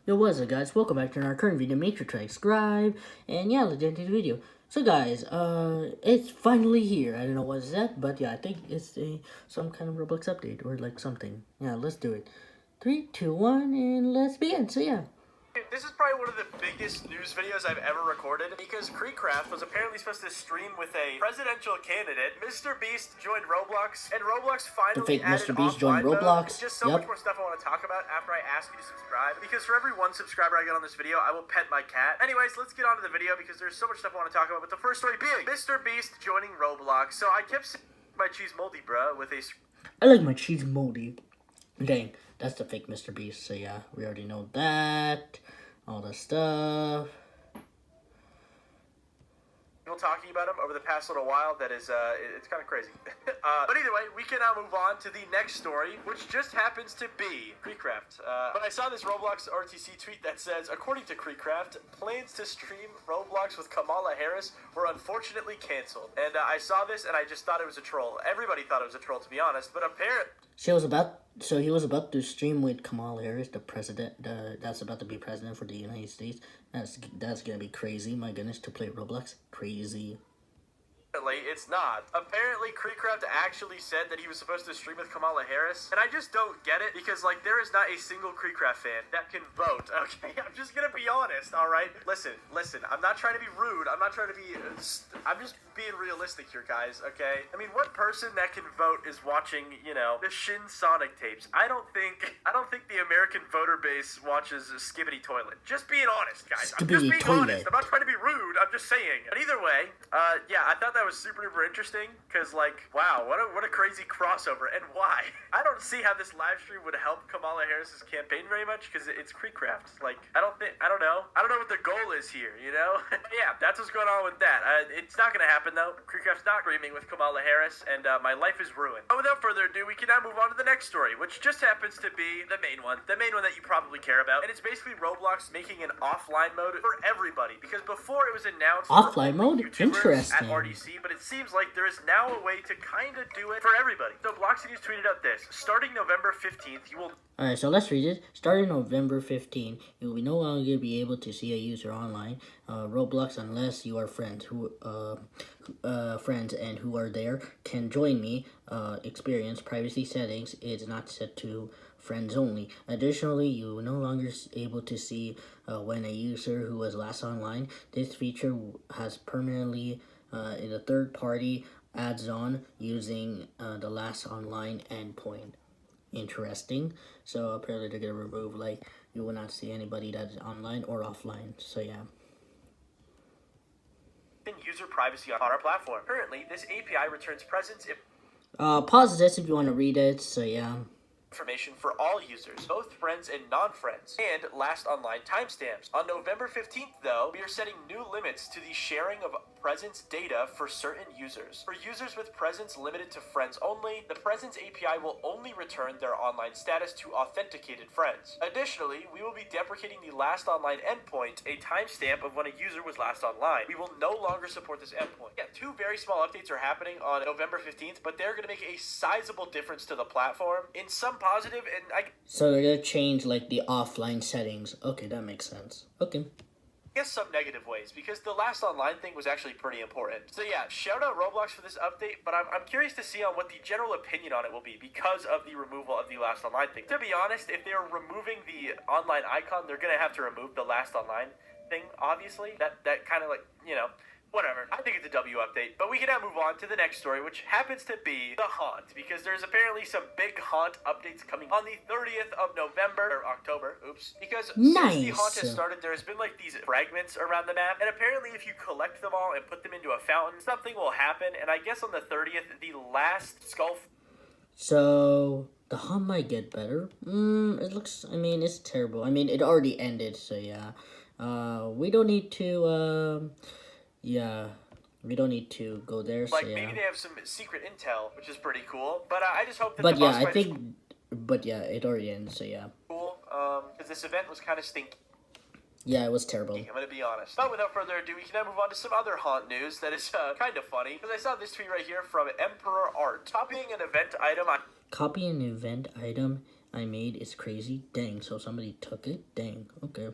Yo, what's up, guys? Welcome back to our current video. Make sure to subscribe, and yeah, let's get into the video. So, guys, it's finally here. I don't know what it's at, but yeah, I think it's some kind of Roblox update or like something. Yeah, let's do it. 3, 2, 1, and let's begin. So, yeah. This is probably one of the biggest news videos I've ever recorded because KreekCraft was apparently supposed to stream with a presidential candidate. Mr. Beast joined Roblox, and Roblox finally The fake added Mr. Beast joined offline Roblox. mode. Just so much more stuff I want to talk about after I ask you to subscribe, because for every 1 subscriber I get on this video, I will pet my cat. Anyways, let's get on to the video because there's so much stuff I want to talk about, but the first story being Mr. Beast joining Roblox. So I kept saying my cheese moldy, bruh, with a... I like my cheese moldy. Dang, that's the fake Mr. Beast. So, yeah, we already know that. All the stuff. Talking about him over the past little while that is it's kind of crazy. But either way, we can now move on to the next story, which just happens to be KreekCraft. But I saw this Roblox RTC tweet that says, according to KreekCraft, plans to stream Roblox with Kamala Harris were unfortunately canceled. And I saw this and I just thought it was a troll. Everybody thought it was a troll, to be honest, but apparently He was about to stream with Kamala Harris, the president, that's about to be president for the United States. That's gonna be crazy. My goodness, to play Roblox, crazy. It's not. Apparently, KreekCraft actually said that he was supposed to stream with Kamala Harris, and I just don't get it because, like, there is not a single KreekCraft fan that can vote, okay? I'm just gonna be honest, alright? Listen, I'm not trying to be rude, I'm not trying to be, I'm just being realistic here, guys, okay? I mean, what person that can vote is watching, you know, the Shin Sonic tapes? I don't think the American voter base watches Skibbity Toilet. Just being honest, guys. I'm just being honest. I'm not trying to be rude, I'm just saying. But either way, yeah, I thought that was super duper interesting because, like, wow, what a crazy crossover, and why? I don't see how this live stream would help Kamala Harris's campaign very much because it's KreekCraft. Like, I don't know what the goal is here, you know? Yeah, that's what's going on with that. It's not gonna happen though. KreekCraft's not streaming with Kamala Harris, and my life is ruined. But without further ado, we can now move on to the next story, which just happens to be the main one that you probably care about, and it's basically Roblox making an offline mode for everybody because before it was announced Offline mode? YouTubers at Interesting. RDC, but it seems like there is now a way to kind of do it for everybody. So Bloxy's tweeted out this: starting November 15th, you will... Alright, so let's read it. Starting November 15, you will no longer be able to see a user online, Roblox, unless you are friends and who are there can join me. Experience privacy settings is not set to friends only. Additionally, you will no longer able to see when a user who was last online. This feature has permanently in a third-party adds on using the last online endpoint. Interesting. So apparently they're gonna remove, like, you will not see anybody that's online or offline. So yeah. User privacy on our platform. Currently, this API returns presence Pause this if you want to read it. So yeah. information for all users, both friends and non-friends, and last online timestamps. On November 15th, though, we are setting new limits to the sharing of presence data for certain users. For users with presence limited to friends only, the presence API will only return their online status to authenticated friends. Additionally, we will be deprecating the last online endpoint, a timestamp of when a user was last online. We will no longer support this endpoint. Yeah, 2 very small updates are happening on November 15th, but they're going to make a sizable difference to the platform. In some positive, and So they're gonna change, like, the offline settings. Okay, that makes sense. Okay. I guess some negative ways, because the last online thing was actually pretty important. So yeah, shout out Roblox for this update, but I'm curious to see on what the general opinion on it will be because of the removal of the last online thing. To be honest, if they're removing the online icon, they're gonna have to remove the last online thing, obviously. That kind of, like, you know, whatever. I think it's a W update, but we can now move on to the next story, which happens to be the haunt, because there's apparently some big haunt updates coming on the 30th of November, or October, oops, because since the haunt has started, there's been, like, these fragments around the map, and apparently if you collect them all and put them into a fountain, something will happen, and I guess on the 30th, the last skull... So the haunt might get better. It looks, I mean, it's terrible. I mean, it already ended, so yeah. We don't need to, yeah, we don't need to go there, so like, yeah. maybe they have some secret intel, which is pretty cool, but I just hope that But the yeah, boss I fight think, but yeah, it already ended, so yeah. cool, because this event was kind of stinky. Yeah, it was terrible. I'm gonna be honest. But without further ado, we can now move on to some other haunt news that is kind of funny, because I saw this tweet right here from Emperor Art. Copying an event item Copy an event item I made is crazy. Dang, so somebody took it? Dang, okay.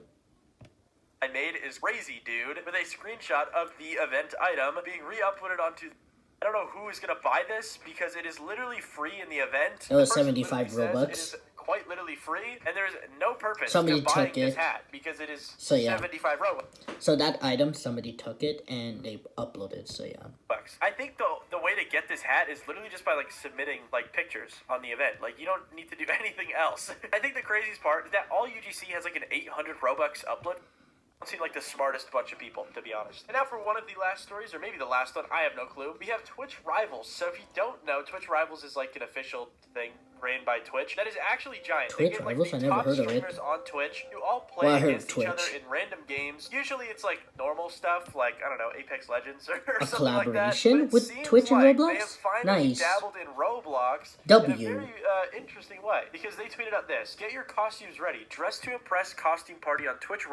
I made is crazy, dude, with a screenshot of the event item being re-uploaded onto... I don't know who is going to buy this because it is literally free in the event. It was The person 75 literally says Robux. It is quite literally free, and there is no purpose Somebody to buying took this it. hat because it is So, yeah. 75 Robux. So that item, somebody took it and they uploaded, so yeah. I think the way to get this hat is literally just by like submitting like pictures on the event. Like you don't need to do anything else. I think the craziest part is that all UGC has like an 800 Robux upload. Don't seem like the smartest bunch of people, to be honest. And now for one of the last stories, or maybe the last one, I have no clue. We have Twitch Rivals. So if you don't know, Twitch Rivals is like an official thing ran by Twitch that is actually giant. Twitch they get, like, Rivals? the I never top heard of it. streamers on Twitch who all play Well, I heard against each other Twitch. in random games. Usually it's like normal stuff, like, I don't know, Apex Legends or A something like that. collaboration But it with seems Twitch and like Roblox? They have finally Nice. dabbled in Roblox W. in a very interesting way. Because they tweeted out this: get your costumes ready. Dress to impress costume party on Twitch.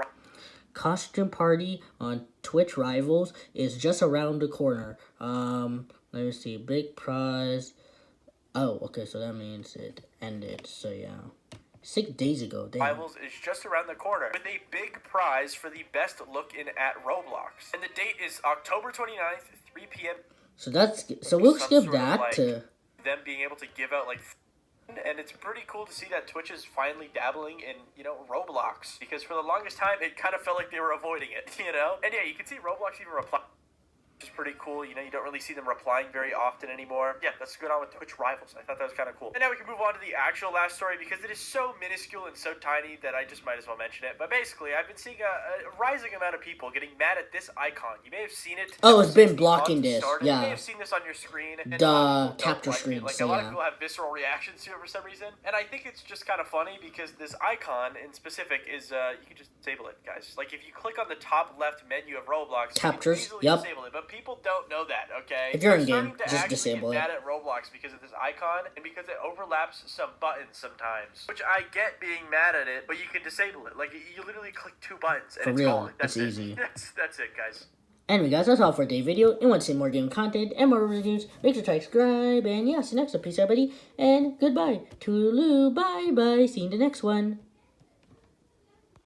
Costume party on Twitch Rivals is just around the corner. Let me see. Big prize. Oh, okay, so that means it ended. So yeah. 6 days ago. Damn. Rivals is just around the corner with a big prize for the best look in at Roblox. And the date is October 29th, 3 p.m. So we'll skip sort of, that like, to them being able to give out like, and it's pretty cool to see that Twitch is finally dabbling in, you know, Roblox, because for the longest time it kind of felt like they were avoiding it, you know. And yeah, you can see Roblox even reply, which is pretty cool. You know, you don't really see them replying very often anymore. Yeah, that's going on with Twitch Rivals. I thought that was kind of cool. And now we can move on to the actual last story, because it is so minuscule and so tiny that I just might as well mention it. But basically, I've been seeing a rising amount of people getting mad at this icon. You may have seen it. Oh, it's been blocking this. You Yeah. may have seen this on your screen. And The capture screen. Like, so a lot yeah. of people have visceral reactions to it for some reason. And I think it's just kind of funny because this icon in specific is, you can just disable it, guys. Like, if you click on the top left menu of Roblox, Captures, you can easily yep. disable it. But people don't know that, okay? If you're in They're game, starting to just actually disable get it. mad at Roblox because of this icon and because it overlaps some buttons sometimes. Which I get being mad at it, but you can disable it. Like, you literally click 2 buttons and For it's real, gone. That's it's it. easy. That's it, guys. Anyway, guys, that's all for today's video. And want to see more game content and more reviews, make sure to subscribe. And yeah, see you next time. Peace out, buddy. And goodbye. Toodaloo. Bye-bye. See you in the next one.